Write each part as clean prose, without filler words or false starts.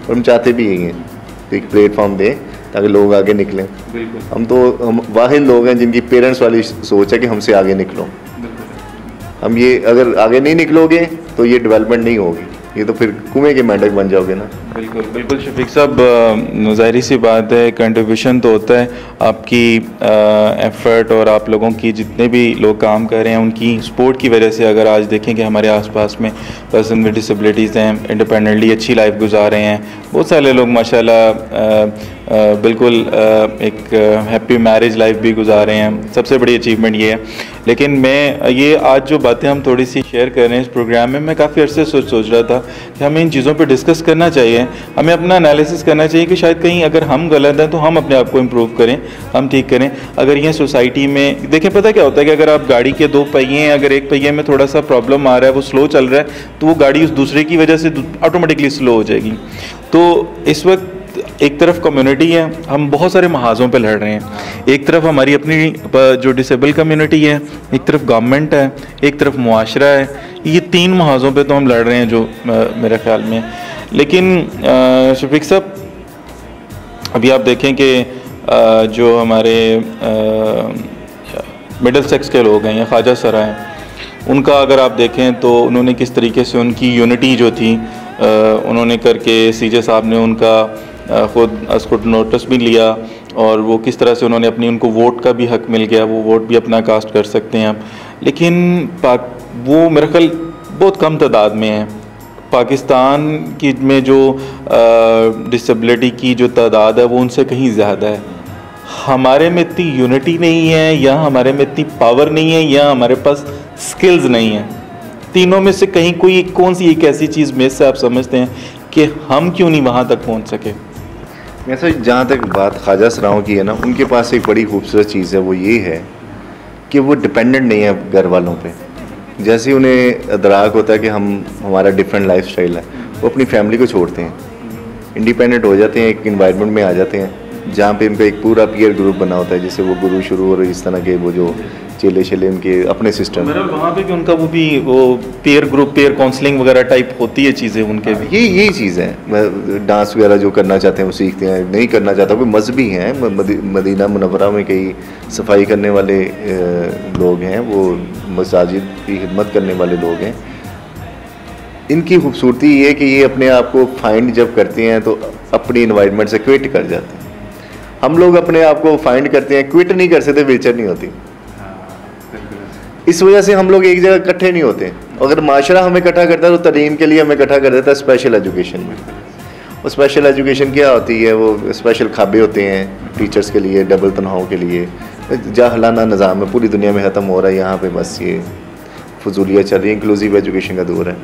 और हम चाहते भी यही हैं तो एक प्लेटफॉर्म दें ताकि लोग आगे निकलें। हम वाहिद लोग हैं जिनकी पेरेंट्स वाली सोच है कि हमसे आगे निकलो। हम ये अगर आगे नहीं निकलोगे तो ये डेवलपमेंट नहीं होगी, ये तो फिर कुएं के मेंढक बन जाओगे ना। बिल्कुल बिल्कुल शफीक साहब, ज़ाहिर सी बात है कंट्रीब्यूशन तो होता है, आपकी एफ़र्ट और आप लोगों की जितने भी लोग काम कर रहे हैं उनकी सपोर्ट की वजह से अगर आज देखें कि हमारे आसपास में पर्सन विद डिसेबिलिटीज़ हैं, इंडिपेंडेंटली अच्छी लाइफ गुजार रहे हैं, बहुत सारे लोग माशाल्लाह बिल्कुल एक हैप्पी मैरिज लाइफ भी गुजार रहे हैं, सबसे बड़ी अचीवमेंट ये है। लेकिन मैं ये आज जो बातें हम थोड़ी सी शेयर कर रहे हैं इस प्रोग्राम में, मैं काफ़ी अर्से सोच रहा था कि हमें इन चीज़ों पे डिस्कस करना चाहिए, हमें अपना एनालिसिस करना चाहिए कि शायद कहीं अगर हम गलत हैं तो हम अपने आप को इम्प्रूव करें, हम ठीक करें। अगर ये सोसाइटी में देखें, पता क्या होता है कि अगर आप गाड़ी के 2 पहिए हैं, अगर एक पहिए में थोड़ा सा प्रॉब्लम आ रहा है, वो स्लो चल रहा है, तो वो गाड़ी उस दूसरे की वजह से ऑटोमेटिकली स्लो हो जाएगी। तो इस वक्त एक तरफ कम्युनिटी है, हम बहुत सारे महाजों पे लड़ रहे हैं, एक तरफ हमारी अपनी जो डिसेबल कम्युनिटी है, एक तरफ गवर्नमेंट है, एक तरफ मुआशरा है, ये 3 महाजों पे तो हम लड़ रहे हैं जो मेरे ख्याल में। लेकिन शफीक साहब, अभी आप देखें कि जो हमारे मिडिल सेक्स के लोग हैं या ख्वाजा सरा हैं, उनका अगर आप देखें तो उन्होंने किस तरीके से उनकी यूनिटी जो थी उन्होंने करके, सीजे साहब ने उनका ख़ुद उसको नोटिस भी लिया और वो किस तरह से उन्होंने अपनी, उनको वोट का भी हक मिल गया, वो वोट भी अपना कास्ट कर सकते हैं आप। लेकिन वो मेरे ख्याल बहुत कम तादाद में है। पाकिस्तान की में जो डिसेबिलिटी की जो तादाद है वो उनसे कहीं ज़्यादा है। हमारे में इतनी यूनिटी नहीं है, या हमारे में इतनी पावर नहीं है, या हमारे पास स्किल्स नहीं है। तीनों में से कहीं कोई कौन सी एक ऐसी चीज़ में से आप समझते हैं कि हम क्यों नहीं वहाँ तक पहुँच सके? वैसे जहाँ तक बात ख्वाजा सराओं की है ना, उनके पास एक बड़ी खूबसूरत चीज़ है, वो ये है कि वो डिपेंडेंट नहीं है घर वालों पे। जैसे उन्हें अदराक होता है कि हमारा डिफरेंट लाइफ स्टाइल है, वो अपनी फैमिली को छोड़ते हैं, इंडिपेंडेंट हो जाते हैं, एक इन्वायरमेंट में आ जाते हैं जहाँ पे उनका एक पूरा पीयर ग्रुप बना होता है, जिससे वो गुरु शुरू और इस तरह के वो जो चेले चेले उनके अपने सिस्टम मेरा वहाँ पे कि उनका वो पीयर ग्रुप, पीयर काउंसलिंग वगैरह टाइप होती है चीज़ें उनके भी। यही चीज़ है। डांस वगैरह जो करना चाहते हैं वो सीखते हैं, नहीं करना चाहता कोई मजहबी हैं। मदीना मुनव्वरा में कई सफाई करने वाले लोग हैं, वो मसाजिद की खिदमत करने वाले लोग हैं। इनकी खूबसूरती ये है कि ये अपने आप को फाइंड जब करते हैं तो अपनी इन्वायरमेंट से क्विट कर जाते हैं। हम लोग अपने आप को फाइंड करते हैं, क्विट नहीं कर सकते, वेचर नहीं होती। इस वजह से हम लोग एक जगह इकट्ठे नहीं होते। अगर माशरा हमें इकट्ठा करता है तो तालीम के लिए हमें इकट्ठा कर देता है स्पेशल एजुकेशन में। वो स्पेशल एजुकेशन क्या होती है? वो स्पेशल खाबे होते हैं टीचर्स के लिए, डबल तनख्वाहों के लिए। जाहलाना निज़ाम है, पूरी दुनिया में ख़त्म हो रहा है, यहाँ पे बस ये फजूलियाँ चल रही है, इंक्लूसिव एजुकेशन का दौर है।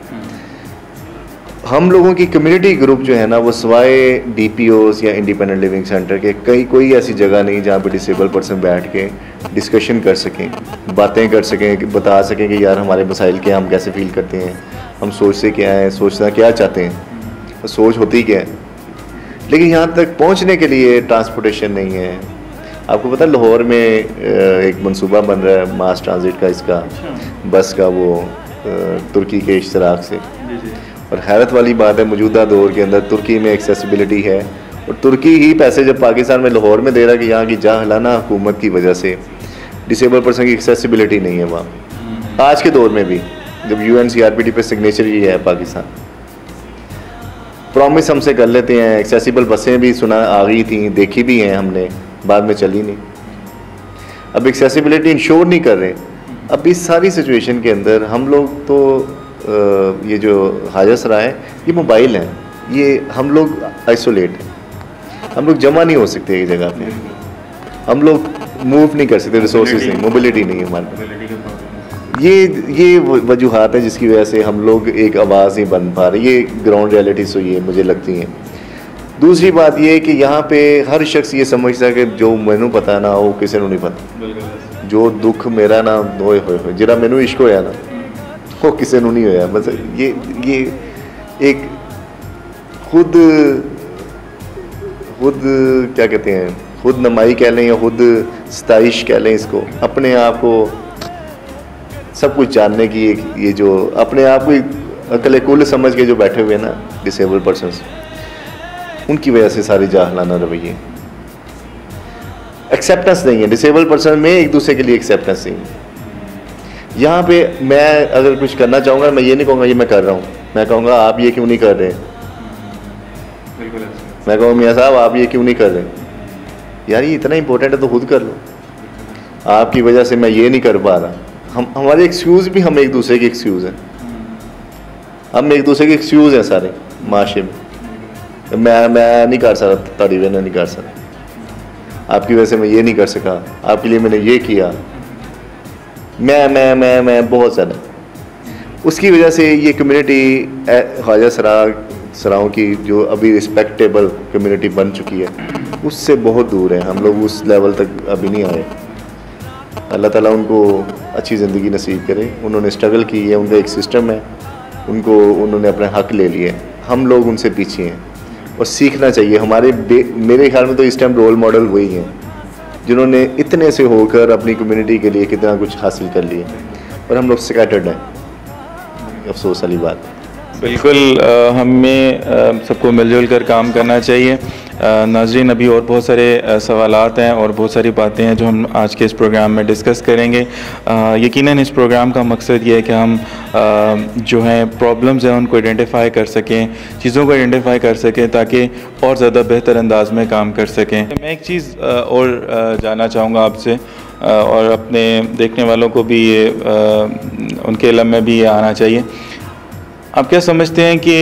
हम लोगों की कम्युनिटी ग्रुप जो है ना, वो सिवाय DPOs या इंडिपेंडेंट लिविंग सेंटर के कहीं कोई ऐसी जगह नहीं जहाँ पे डिसेबल पर्सन बैठ के डिस्कशन कर सकें, बातें कर सकें, बता सकें कि यार हमारे मसाइल क्या, हम कैसे फील करते हैं, हम सोचते क्या हैं, सोचना क्या चाहते हैं, तो सोच होती क्या है। लेकिन यहाँ तक पहुँचने के लिए ट्रांसपोर्टेशन नहीं है। आपको पता है लाहौर में एक मनसूबा बन रहा है मास ट्रांजिट का, इसका बस का, वो तुर्की के इश्तराक से। और हैरत वाली बात है, मौजूदा दौर के अंदर तुर्की में एक्सेसिबिलिटी है, और तुर्की ही पैसे जब पाकिस्तान में लाहौर में दे रहा है कि यहाँ की जाहलाना हुकूमत की वजह से डिसेबल पर्सन की एक्सेसिबिलिटी नहीं है वहाँ। आज के दौर में भी जब UNCRPD पे सिग्नेचर ही है पाकिस्तान, प्रॉमिस हमसे कर लेते हैं, एक्सेसिबल बसें भी सुना आ गई थी, देखी भी हैं हमने, बाद में चली नहीं। अब एक्सेसिबिलिटी इंश्योर नहीं कर रहे। अब इस सारी सिचुएशन के अंदर हम लोग तो ये जो ख्वाजा सरा है, ये मोबाइल है, ये हम लोग आइसोलेट हैं, हम लोग जमा नहीं हो सकते एक जगह पे, हम लोग मूव नहीं कर सकते, रिसोर्सेज नहीं, मोबिलिटी नहीं है हमारे। ये वजूहात है जिसकी वजह से हम लोग एक आवाज़ नहीं बन पा रहे। ये ग्राउंड रियलिटी सो ये मुझे लगती हैं। दूसरी बात ये है कि यहाँ पे हर शख्स ये समझता है कि जो मैनू पता ना वो किसी को नहीं पता। जो दुख मेरा ना होए होए जरा मैनू इश्क होया ना वो किसी को नहीं होया। मतलब ये एक खुद क्या कहते हैं, खुद नमाई कह लें या खुद सताइश कह लें इसको, अपने आप को सब कुछ जानने की एक ये जो अपने आप को अकल कुल समझ के जो बैठे हुए ना डिसेबल पर्सन्स, उनकी वजह से सारी जाहलाना रवैये। एक्सेप्टेंस नहीं है डिसेबल पर्सन में, एक दूसरे के लिए एक्सेप्टेंस नहीं है। यहाँ पे मैं अगर कुछ करना चाहूँगा, मैं ये नहीं कहूँगा ये मैं कर रहा हूँ, मैं कहूँगा आप ये क्यों नहीं कर रहे। मैं कहूँगा मियाँ साहब आप ये क्यों नहीं कर रहे, यार ये इतना इंपॉर्टेंट है तो खुद कर लो, आपकी वजह से मैं ये नहीं कर पा रहा। हमारे एक्सक्यूज़ भी हम एक दूसरे के एक्सक्यूज़ हैं, हम एक दूसरे के एक्सक्यूज़ हैं सारे माशरे में। मैं नहीं कर सकता, तारी वजह नहीं कर सकता, आपकी वजह से मैं ये नहीं कर सका, आपके लिए मैंने ये किया, मैं बहुत ज़्यादा। उसकी वजह से ये कम्युनिटी ख्वाजा सराओं की जो अभी रिस्पेक्टेबल कम्युनिटी बन चुकी है उससे बहुत दूर है, हम लोग उस लेवल तक अभी नहीं आए। अल्लाह ताला उनको अच्छी ज़िंदगी नसीब करे, उन्होंने स्ट्रगल की है, उनका एक सिस्टम है, उन्होंने अपने हक़ ले लिए, हम लोग उनसे पीछे हैं और सीखना चाहिए। मेरे ख्याल में तो इस टाइम रोल मॉडल वही हैं जिन्होंने इतने से होकर अपनी कम्युनिटी के लिए कितना कुछ हासिल कर लिया, और हम लोग स्कैटर्ड हैं, अफसोस वाली बात। बिल्कुल, हमें सबको मिलजुल कर काम करना चाहिए। नाज़रीन, अभी और बहुत सारे सवालात हैं और बहुत सारी बातें हैं जो हम आज के इस प्रोग्राम में डिस्कस करेंगे। यकीनन इस प्रोग्राम का मकसद ये है कि हम जो हैं प्रॉब्लम्स हैं उनको आइडेंटिफाई कर सकें, चीज़ों को आइडेंटिफाई कर सकें ताकि और ज़्यादा बेहतर अंदाज में काम कर सकें। मैं एक चीज़ और जानना चाहूँगा आपसे, और अपने देखने वालों को भी ये उनके इल्म में भी ये आना चाहिए। आप क्या समझते हैं कि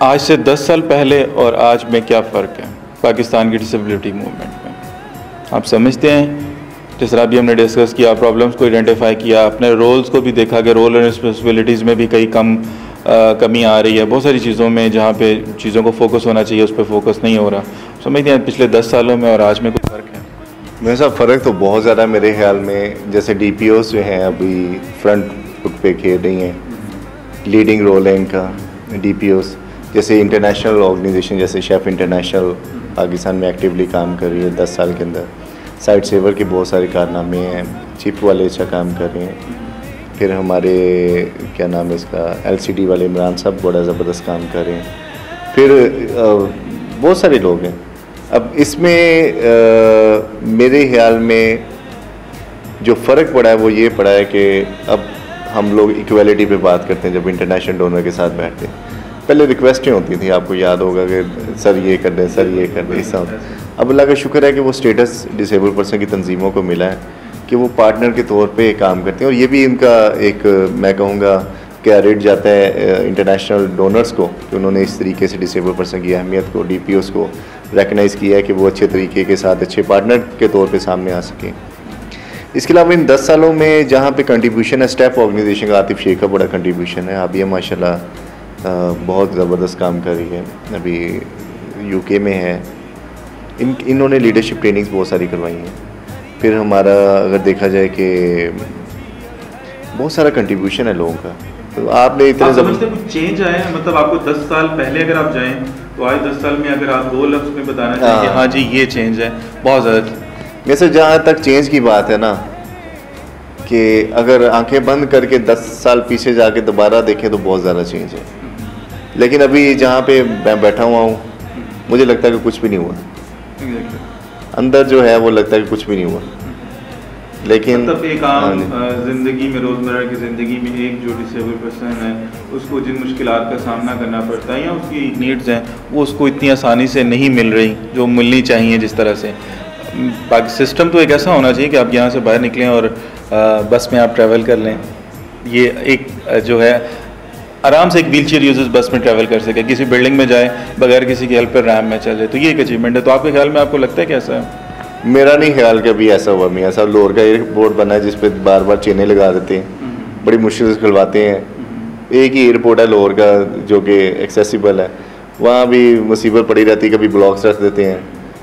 आज से 10 साल पहले और आज में क्या फ़र्क है पाकिस्तान की डिसेबिलिटी मूवमेंट में? आप समझते हैं, जिस तरह भी हमने डिस्कस किया, प्रॉब्लम्स को आइडेंटिफाई किया, अपने रोल्स को भी देखा कि रोल और रिस्पॉन्सिबिलिटीज़ में भी कई कमी आ रही है, बहुत सारी चीज़ों में जहाँ पे चीज़ों को फोकस होना चाहिए उस पर फोकस नहीं हो रहा। समझते हैं पिछले 10 सालों में और आज में कोई फ़र्क है? मेरे साथ फ़र्क तो बहुत ज़्यादा मेरे ख्याल में। जैसे DPOs जो हैं अभी फ्रंट फुट पे खेल रही हैं, लीडिंग रोल है इनका DPOs। जैसे इंटरनेशनल ऑर्गेनाइजेशन जैसे शेफ़ इंटरनेशनल पाकिस्तान में एक्टिवली काम कर रही है 10 साल के अंदर। साइड सेवर के बहुत सारे कारनामे हैं, चिप वाले अच्छा काम कर रहे हैं। फिर हमारे क्या नाम है इसका LCD वाले इमरान साहब बड़ा ज़बरदस्त काम कर रहे हैं। फिर बहुत सारे लोग हैं। अब इसमें मेरे ख्याल में जो फ़र्क पड़ा है वो ये पड़ा है कि अब हम लोग इक्वालिटी पे बात करते हैं। जब इंटरनेशनल डोनर के साथ बैठते हैं, पहले रिक्वेस्टें होती थी, आपको याद होगा कि सर ये कर दें, सर ये कर दें, ऐसा। अब अल्लाह का शुक्र है कि वो स्टेटस डिसेबल पर्सन की तंजीमों को मिला है कि वो पार्टनर के तौर पे काम करते हैं, और ये भी इनका एक मैं कहूँगा क्रेडिट जाता है इंटरनेशनल डोनर्स को कि उन्होंने इस तरीके से डिसेबल पर्सन की अहमियत को, DPOs को रिकगनाइज़ किया है कि वो अच्छे तरीके के साथ अच्छे पार्टनर के तौर पे सामने आ सकें। इसके अलावा इन 10 सालों में जहाँ पे कंट्रीब्यूशन है, स्टेप ऑर्गेनाइजेशन का आतिफ शेख का बड़ा कंट्रीब्यूशन है। आबिया माशाल्लाह बहुत ज़बरदस्त काम कर रही है, अभी UK में है। इन्होंने लीडरशिप ट्रेनिंग्स बहुत सारी करवाई हैं। फिर हमारा अगर देखा जाए कि बहुत सारा कंट्रीब्यूशन है लोगों का, तो आपने इतने समझते कुछ चेंज आया है? मतलब आपको 10 साल पहले अगर आप जाएं तो आज 10 साल में अगर आप 2 लफ्ज़ में बताना चाहिए कि हाँ जी ये चेंज है बहुत ज़्यादा। वैसे जहाँ तक चेंज की बात है ना, कि अगर आंखें बंद करके 10 साल पीछे जाके दोबारा देखें तो बहुत ज़्यादा चेंज है। लेकिन अभी जहाँ पे मैं बैठा हुआ हूँ मुझे लगता है कि कुछ भी नहीं हुआ। अंदर जो है वो लगता है कि कुछ भी नहीं हुआ। लेकिन मतलब एक आम ज़िंदगी में, रोज़मर्रा की ज़िंदगी में एक जो डिसेबल पर्सन है उसको जिन मुश्किलात का सामना करना पड़ता है या उसकी नीड्स हैं वो उसको इतनी आसानी से नहीं मिल रही जो मिलनी चाहिए। जिस तरह से बाकी सिस्टम तो एक ऐसा होना चाहिए कि आप यहाँ से बाहर निकलें और बस में आप ट्रैवल कर लें। ये एक जो है आराम से एक व्हीलचेयर यूजर्स बस में ट्रैवल कर सके, किसी बिल्डिंग में जाए बगैर किसी की हेल्प पर रैम में चले, तो ये एक अचीवमेंट है। तो आपके ख्याल में आपको लगता है कि ऐसा है? मेरा नहीं ख्याल कि अभी ऐसा हुआ। मियाँ साहब लोअर का एयरपोर्ट बना है जिस पे बार बार चेनें लगा देते हैं, बड़ी मुश्किल से खुलवाते हैं। एक ही एयरपोर्ट है लोअर का जो कि एक्सेसिबल है, वहाँ भी मुसीबत पड़ी रहती है। कभी ब्लॉक्स रख देते हैं,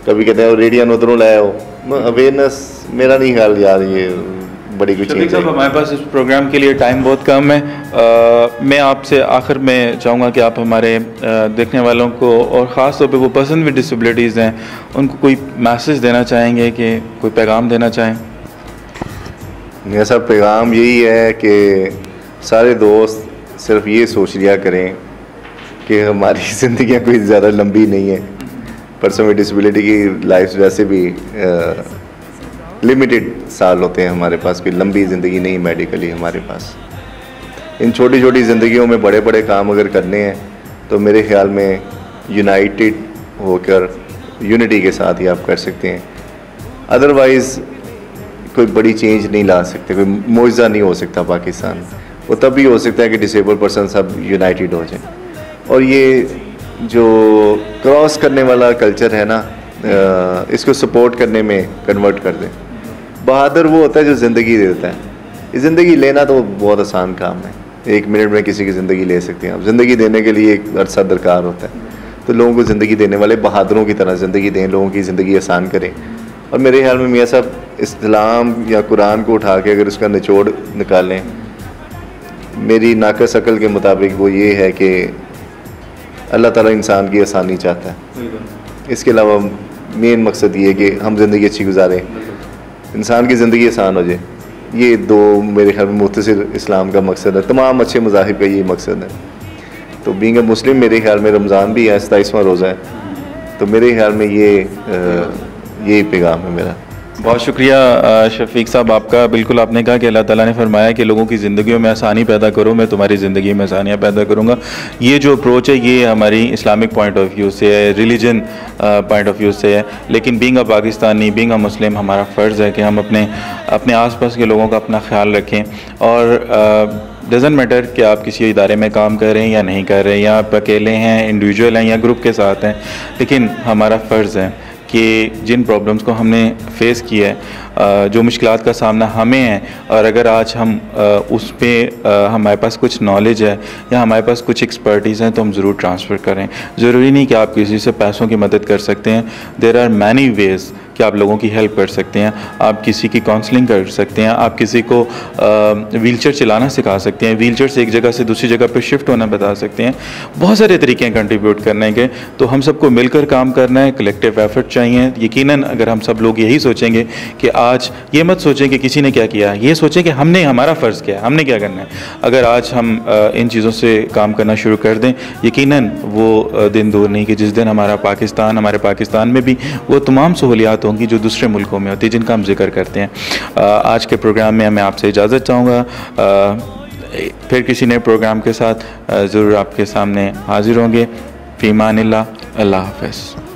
कभी कहते हैं रेडियन उधरों लाए हो। अवेयरनेस मेरा नहीं ख्याल यार ये बड़ी कुछ चीज़ है। हमारे पास इस प्रोग्राम के लिए टाइम बहुत कम है। मैं आपसे आखिर में चाहूँगा कि आप हमारे देखने वालों को और ख़ास तौर पे वो पर्सन विद डिसेबिलिटीज़ हैं उनको कोई मैसेज देना चाहेंगे, कि कोई पैगाम देना चाहें? मेरा सब पैगाम यही है कि सारे दोस्त सिर्फ ये सोच लिया करें कि हमारी ज़िंदगियाँ कोई ज़्यादा लंबी नहीं है। पर्सन विद डिसेबिलिटी की लाइफ वैसे भी लिमिटेड साल होते हैं हमारे पास, कोई लंबी ज़िंदगी नहीं मेडिकली हमारे पास। इन छोटी छोटी ज़िंदगियों में बड़े बड़े काम अगर करने हैं तो मेरे ख्याल में यूनाइटेड होकर यूनिटी के साथ ही आप कर सकते हैं। अदरवाइज़ कोई बड़ी चेंज नहीं ला सकते, कोई मुआवजा नहीं हो सकता पाकिस्तान। वो तब भी हो सकता है कि डिसेबल पर्सन सब यूनाइटेड हो जाए। और ये जो क्रॉस करने वाला कल्चर है ना, इसको सपोर्ट करने में कन्वर्ट कर दें। बहादुर वो होता है जो ज़िंदगी देता है। ज़िंदगी लेना तो बहुत आसान काम है, 1 मिनट में किसी की ज़िंदगी ले सकते हैं आप। ज़िंदगी देने के लिए एक अरसा दरकार होता है, तो लोगों को ज़िंदगी देने वाले बहादुरों की तरह ज़िंदगी दें, लोगों की ज़िंदगी आसान करें। और मेरे ख्याल में मियाँ साहब इस्लाम या कुरान को उठा के अगर उसका निचोड़ निकालें, मेरी नाक़स अकल के मुताबिक वो ये है कि अल्लाह ताला इंसान की आसानी चाहता है। इसके अलावा मेन मकसद ये है कि हम ज़िंदगी अच्छी गुजारें, इंसान की ज़िंदगी आसान हो जाए। ये दो मेरे ख्याल में मुख्तसर इस्लाम का मकसद है, तमाम अच्छे मज़ाहिब का ये मकसद है। तो बीइंग अ मुस्लिम मेरे ख्याल में रमज़ान भी है, 27वां रोज़ा है, तो मेरे ख्याल में यही पैगाम है मेरा। बहुत शुक्रिया शफीक साहब आपका। बिल्कुल आपने कहा कि अल्लाह ताला ने फरमाया कि लोगों की ज़िंदगियों में आसानी पैदा करो, मैं तुम्हारी ज़िंदगी में आसानियाँ पैदा करूँगा। ये जो अप्रोच है ये हमारी इस्लामिक पॉइंट ऑफ व्यू से है, रिलीजन पॉइंट ऑफ व्यू से है। लेकिन being a Pakistani, being a Muslim, हमारा फ़र्ज़ है कि हम अपने आसपास के लोगों का अपना ख्याल रखें। और डज़न्ट मैटर कि आप किसी इदारे में काम कर रहे हैं या नहीं कर रहे हैं, या आप अकेले हैं, इंडिविजुअल हैं या ग्रुप के साथ हैं, लेकिन हमारा फ़र्ज़ है कि जिन प्रॉब्लम्स को हमने फेस किया है, जो मुश्किलात का सामना हमें है, और अगर आज हम उस पर हमारे पास कुछ नॉलेज है या हमारे पास कुछ एक्सपर्टीज़ हैं तो हम ज़रूर ट्रांसफ़र करें। ज़रूरी नहीं कि आप किसी से पैसों की मदद कर सकते हैं। देयर आर मैनी वेज़ कि आप लोगों की हेल्प कर सकते हैं, आप किसी की काउंसलिंग कर सकते हैं, आप किसी को व्हीलचेयर चलाना सिखा सकते हैं, व्हीलचेयर से एक जगह से दूसरी जगह पर शिफ्ट होना बता सकते हैं। बहुत सारे तरीके हैं कंट्रीब्यूट करने के। तो हम सबको मिलकर काम करना है, कलेक्टिव एफर्ट चाहिए। यकीनन अगर हम सब लोग यही सोचेंगे कि आज ये मत सोचें कि किसी ने क्या किया, ये सोचें कि हमने हमारा फ़र्ज़ क्या है, हमने क्या करना है। अगर आज हम इन चीज़ों से काम करना शुरू कर दें, यकीनन वो दिन दूर नहीं कि जिस दिन हमारे पाकिस्तान में भी वो तमाम सहूलियात होंगी जो दूसरे मुल्कों में होती है, जिनका हम जिक्र करते हैं। आज के प्रोग्राम में मैं आपसे इजाज़त चाहूँगा। फिर किसी नए प्रोग्राम के साथ ज़रूर आपके सामने हाजिर होंगे। फ़ी अमानिल्लाह, अल्लाह हाफ़िज़।